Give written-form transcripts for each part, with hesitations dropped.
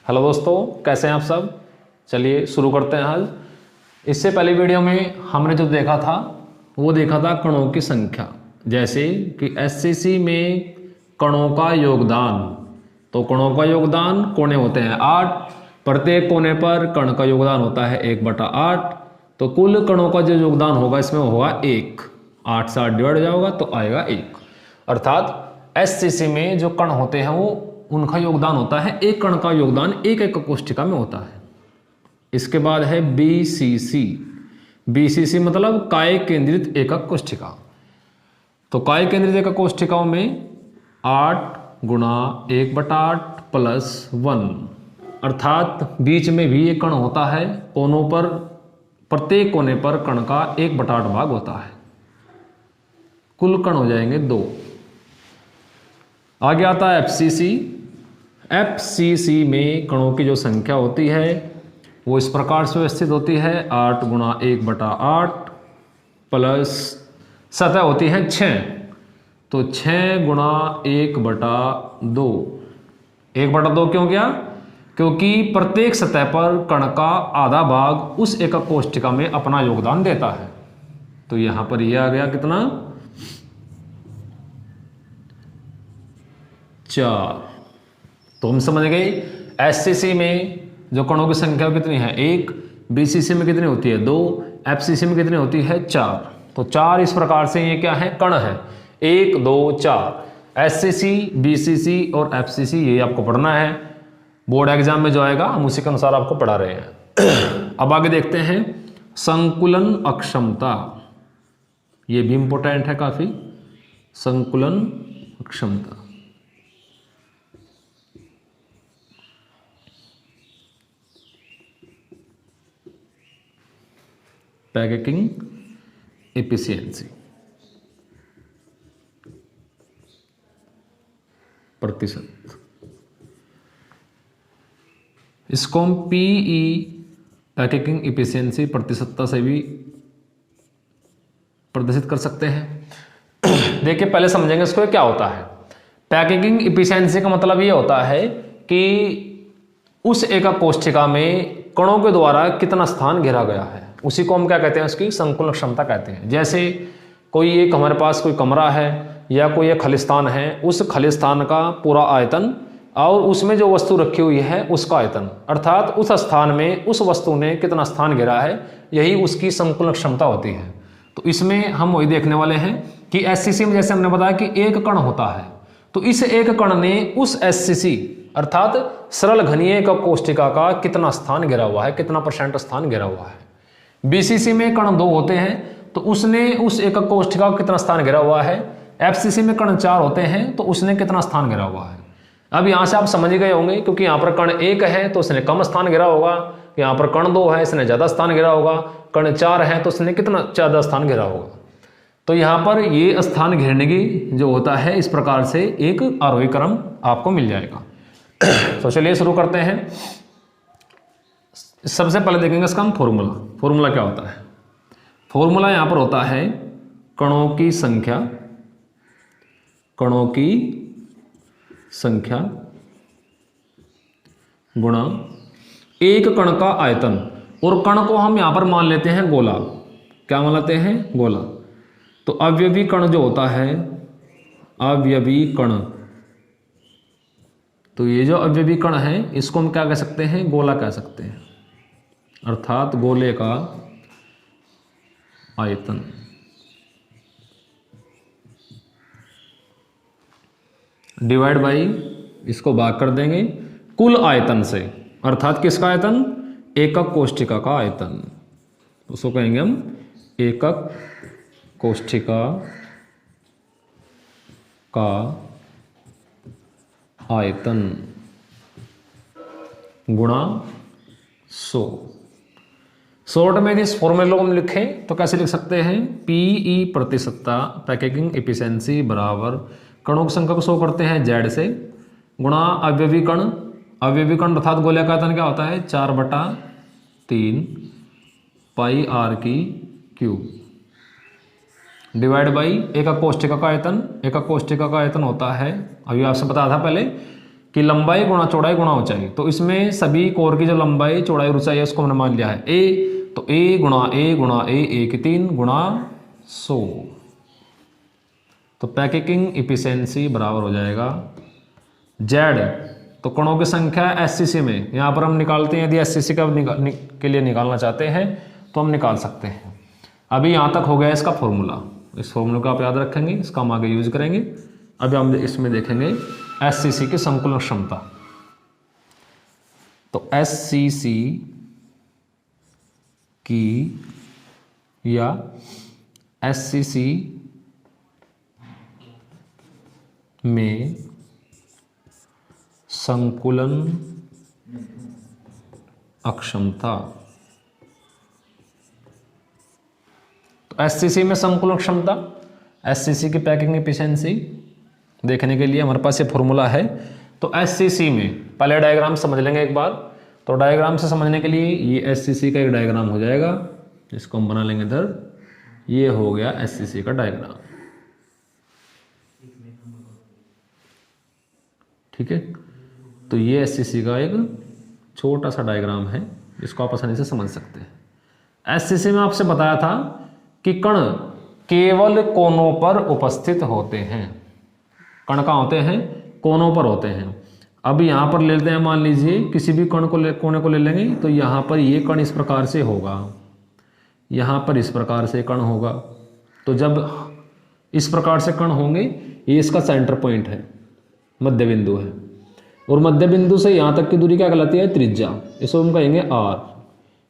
Hello दोस्तों, कैसे हैं आप सब। चलिए शुरू करते हैं आज। इससे पहले वीडियो में हमने जो देखा था वो देखा था कणों की संख्या, जैसे कि एससीसी में कणों का योगदान। तो कणों का योगदान कोने होते हैं 8, प्रत्येक कोने पर कण का योगदान होता है 1/8। तो कुल कणों का जो योगदान होगा इसमें होगा 1। 8 से 8 डिवाइड हो जाएगा तो आएगा 1। अर्थात एससीसी में जो कण होते हैं वो उनका योगदान होता है, एक कण का योगदान एक एक कोष्ठिका में होता है। इसके बाद है बीसीसी। बीसीसी मतलब काय केंद्रित एकक कोष्ठिका। तो काय केंद्रित एकक कोष्ठिकाओं में 8 गुणा 1/8 प्लस 1, अर्थात बीच में भी एक कण होता है। कोनों पर प्रत्येक कोने पर कण का 1/8 भाग होता है। कुल कण हो जाएंगे 2। आगे आता है एफसीसी। एफसीसी में कणों की जो संख्या होती है वो इस प्रकार से व्यवस्थित होती है, 8 गुणा 1/8 प्लस सतह होती है 6। तो 6 गुणा 1/2। 1/2 क्यों किया? क्योंकि प्रत्येक सतह पर कण का आधा भाग उस एकक कोष्ठिका में अपना योगदान देता है। तो यहां पर यह आ गया कितना, 4। तो हम समझ गए एससीसी में जो कणों की संख्या कितनी है 1, बीसीसी में कितनी होती है 2, एफसीसी में कितनी होती है 4। तो 4 इस प्रकार से ये क्या है, कण है 1 2 4। एससीसी, बीसीसी और एफसीसी ये आपको पढ़ना है। बोर्ड एग्जाम में जो आएगा हम उसी के अनुसार आपको पढ़ा रहे हैं। अब आगे देखते हैं संकुलन अक्षमता। ये भी इंपॉर्टेंट है काफी, संकुलन अक्षमता। पैकेजिंग एफिशिएंसी प्रतिशत, इसको हम पीई पैकेजिंग एफिशिएंसी प्रतिशतता से भी प्रदर्शित कर सकते हैं। देखिए पहले समझेंगे इसको क्या होता है। पैकेजिंग एफिशिएंसी का मतलब ये होता है कि उस एकक कोष्ठिका में कणों के द्वारा कितना स्थान घेरा गया है, उसी को हम क्या कहते हैं, उसकी संकुलन क्षमता कहते हैं। जैसे कोई एक हमारे पास कोई कमरा है या कोई एक खलिस्तान है, उस खलिस्तान का पूरा आयतन और उसमें जो वस्तु रखी हुई है उसका आयतन, अर्थात उस स्थान में उस वस्तु ने कितना स्थान घेरा है, यही उसकी संकुलन क्षमता होती है। तो इसमें हम वही देखने वाले हैं कि एससीसी में जैसे हमने बताया कि एक कण होता है, तो इस एक कण ने उस एससीसी अर्थात सरल घनीय एकक कोष्ठिका का कितना स्थान घेरा हुआ है, कितना % स्थान घेरा हुआ है। बीसीसी में कण 2 होते हैं तो उसने उस एकक कोष्ठिका का कितना स्थान घेरा हुआ है। एफसीसी में कण 4 होते हैं तो उसने कितना स्थान घेरा हुआ है। अब यहां से आप समझ गए होंगे, क्योंकि यहां पर कण 1 है तो उसने कम स्थान घेरा होगा, यहां पर कण 2 है इसने ज्यादा स्थान घेरा होगा, कण 4 है तो उसने कितना ज्यादा स्थान घेरा होगा। तो यहां पर ये स्थान घेरने की जो होता है इस प्रकार से एक आरोही क्रम आपको मिल जाएगा। तो चलिए शुरू करते हैं। सबसे पहले देखेंगे इसका हम फॉर्मूला क्या होता है। फॉर्मूला यहां पर होता है कणों की संख्या गुणा एक कण का आयतन, और कण को हम यहां पर मान लेते हैं गोला। क्या मान लेते हैं, गोला। तो अवयवी कण जो होता है, अवयवी कण, तो ये जो अवयवी कण है इसको हम क्या कह सकते हैं, गोला कह सकते हैं, अर्थात गोले का आयतन। डिवाइड बाई, इसको भाग कर देंगे कुल आयतन से, अर्थात किसका आयतन, एकक कोष्ठिका का आयतन। उसको कहेंगे हम एकक कोष्ठिका का आयतन गुणा 100। शॉर्ट में इस फॉर्मूले को हम लिखें तो कैसे लिख सकते हैं, पीई प्रतिशतता पैकेजिंग एफिशिएंसी बराबर कणों की संख्या को 100 करते हैं जेड से, गुणा अवयवी कण अर्थात गोले का आयतन क्या होता है 4/3 पाई r की क्यूब, डिवाइड बाई एकक कोष्ठिका का आयतन। एकक कोष्ठिका का आयतन होता है, अभी आपसे बताया था पहले कि लंबाई गुणा चौड़ाई गुणा ऊंचाई। तो इसमें सभी कोर की जो लंबाई चौड़ाई और ऊंचाई है उसको हमने मान लिया है ए, तो ए गुणा ए की 3 गुणा 100। तो पैकेजिंग इफिशिएंसी बराबर हो जाएगा जेड, तो कणों की संख्या एससीसी में, यहाँ पर हम निकालते हैं, यदि एससीसी का के लिए निकालना चाहते हैं तो हम निकाल सकते हैं। अभी यहाँ तक हो गया इसका फॉर्मूला, इस फॉर्मूले को आप याद रखेंगे, इसका हम आगे यूज करेंगे। अभी हम इसमें देखेंगे एससीसी की संकुलन क्षमता। तो एससीसी की या एससीसी में संकुलन अक्षमता। तो एससीसी में संकुलन क्षमता, एससीसी की पैकिंग एफिशिएंसी देखने के लिए हमारे पास ये फॉर्मूला है। तो एससीसी में पहले डायग्राम समझ लेंगे एक बार। तो डायग्राम से समझने के लिए ये एससीसी का एक डायग्राम हो जाएगा, इसको हम बना लेंगे इधर। ये हो गया एससीसी का डायग्राम, ठीक है। तो ये एससीसी का एक छोटा सा डायग्राम है, जिसको आप आसानी से समझ सकते हैं। एससीसी में आपसे बताया था कि कण केवल कोनों पर उपस्थित होते हैं। कण कहाँ होते हैं? कोनों पर होते हैं। अब यहाँ पर ले लेते हैं, मान लीजिए किसी भी कण को कोने को ले लेंगे, तो यहाँ पर ये कण इस प्रकार से होगा, यहाँ पर इस प्रकार से कण होगा। तो जब इस प्रकार से कण होंगे, ये इसका सेंटर पॉइंट है, मध्य बिंदु है, और मध्य बिंदु से यहाँ तक की दूरी क्या कहलाती है? त्रिज्या, इसको हम कहेंगे आर।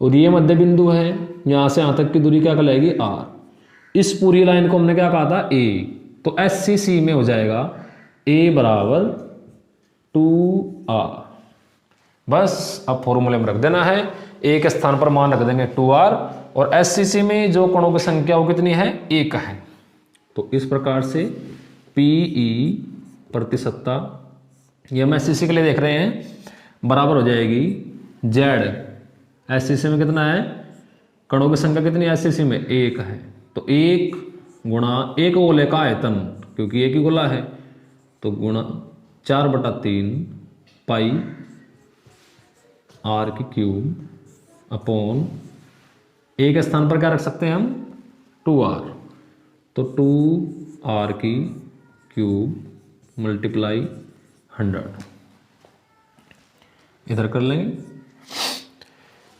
और ये मध्य बिंदु है, यहाँ से यहाँ तक की दूरी क्या कहलाएगी? आर। इस पूरी लाइन को हमने क्या कहा था? ए। तो एससीसी में हो जाएगा ए बराबर 2r। बस अब फॉर्मूले में रख देना है, ए के स्थान पर मान रख देंगे 2r, और एससीसी में जो कणों की संख्या वो कितनी है? 1 है। तो इस प्रकार से पीई प्रतिशतता, ये हम एससीसी के लिए देख रहे हैं, बराबर हो जाएगी जेड। एससीसी में कितना है? कणों की संख्या कितनी है एससीसी में? 1 है। तो 1 गुणा 1 गोले का आयतन, क्योंकि एक ही गोला है, तो गुणा 4/3 पाई आर की क्यूब अपॉन ए के स्थान पर क्या रख सकते हैं हम? 2r। तो 2r की क्यूब मल्टीप्लाई 100, इधर कर लेंगे।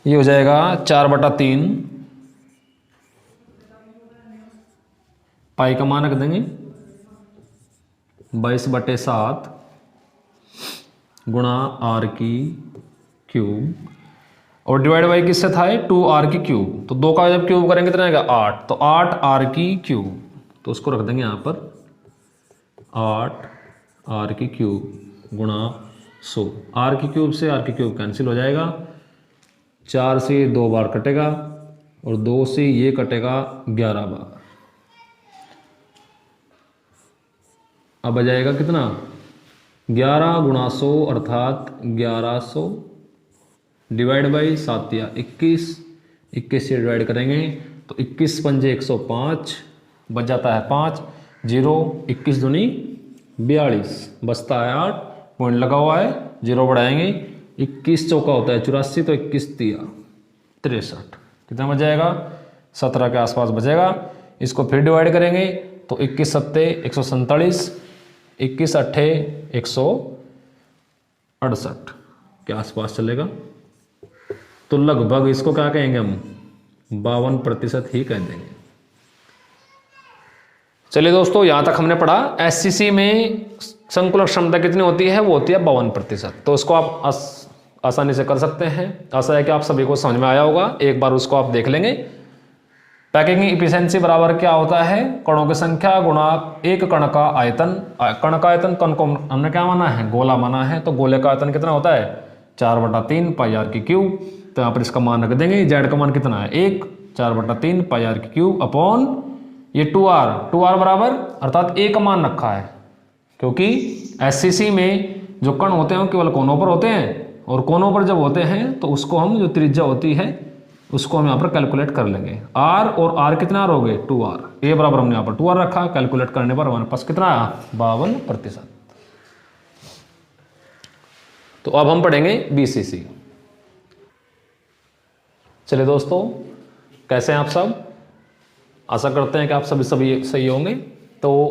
ये हो जाएगा 4/3 पाई का मान रख देंगे 22/7 गुणा आर की क्यूब, और डिवाइड बाई किससे था? 2r की क्यूब। तो 2 का जब क्यूब करेंगे कितना आएगा? 8। तो 8r की क्यूब, तो उसको रख देंगे यहाँ पर 8r की क्यूब गुणा 100। r की क्यूब से r की क्यूब कैंसिल हो जाएगा, 4 से 2 बार कटेगा, और 2 से ये कटेगा 11 बार। अब आ जाएगा कितना? 11 गुणा 100 अर्थात 1100 डिवाइड बाई 7 या 21, 21 से डिवाइड करेंगे तो 21 पंजे 105, बच जाता है 5, 0, 21 दूनी 42, बचता है 8, पॉइंट लगा हुआ है, 0 बढ़ाएंगे, 21 चौका होता है 84, तो 21 तिया 63, कितना बच जाएगा? 17 के आसपास बचेगा। इसको फिर डिवाइड करेंगे तो 21 सत्ते 147, 21 अट्ठे 168 के आसपास चलेगा। तो लगभग इसको क्या कहेंगे हम? 52% ही कह देंगे। चलिए दोस्तों, यहां तक हमने पढ़ा एससीसी में संकुलन क्षमता कितनी होती है? वो होती है 52%। तो उसको आप आसानी से कर सकते हैं। आशा है कि आप सभी को समझ में आया होगा। एक बार उसको आप देख लेंगे। पैकिंग इफिशिएंसी बराबर क्या होता है? कणों की संख्या गुणा एक कण का आयतन। कण का आयतन, कण को हमने क्या माना है? गोला माना है। तो गोले का आयतन कितना होता है? 4/3 पाई आर की क्यूब। तो यहाँ पर इसका मान रख देंगे। जेड का मान कितना है? 1, 4/3 पाई आर की क्यूब अपॉन ये 2r बराबर, अर्थात a का मान रखा है, क्योंकि एससीसी में जो कण होते हैं वो केवल कोनों पर होते हैं, और कोनों पर जब होते हैं तो उसको हम जो त्रिज्या होती है उसको हम यहाँ पर कैलकुलेट कर लेंगे। r और r कितना हो गए? 2r। a बराबर हमने यहाँ पर 2r रखा, कैलकुलेट करने पर हमारे पास कितना आया? 52%। तो अब हम पढ़ेंगे बीसीसी। चलिए दोस्तों, कैसे हैं आप सब? आशा करते हैं कि आप सभी सही होंगे। तो